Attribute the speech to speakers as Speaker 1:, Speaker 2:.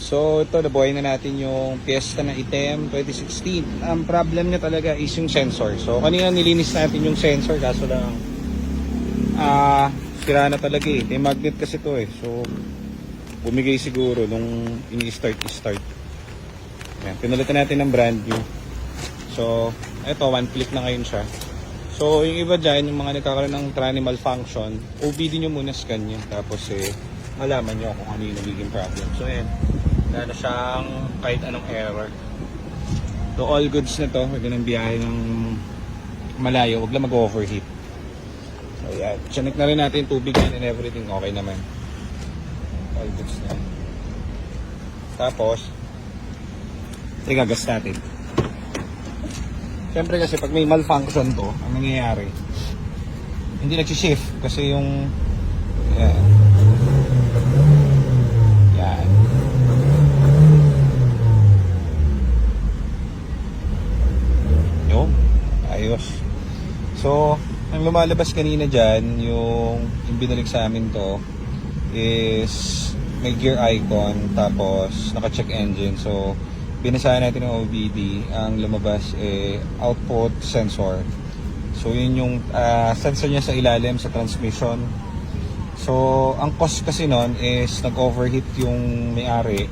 Speaker 1: So ito, nabuhay na natin yung Fiesta na item 2016. Ang problem niya talaga is yung sensor. So kanina nilinis natin yung sensor, kaso lang sira na talaga eh. May magnet kasi to eh. So bumigay siguro nung ini-start. Yan, pinalitan natin ng brand new. So ito, one click na ngayon siya. So yung iba dyan, yung mga nagkakaroon ng tranny malfunction, OBD nyo muna scan nyo. Tapos malaman nyo kung ano yung nagiging problem. So ayan, wala na siyang kahit anong error. So all goods na to, huwag ng biyahe ng malayo, huwag lang mag-overheat. So ayan, chinek na rin natin tubig and everything, okay naman. All goods na. Tapos gagas natin. Siyempre kasi pag may malfunction to, ang nangyayari, hindi nag-shift kasi yung yan. Yung ayos. So ang lumalabas kanina dyan, yung binalik sa amin to is may gear icon, tapos naka-check engine. So binasahan natin ng OBD, ang lumabas output sensor. So yun yung sensor niya sa ilalim sa transmission. So ang cause kasi nun is nag-overheat yung may-ari.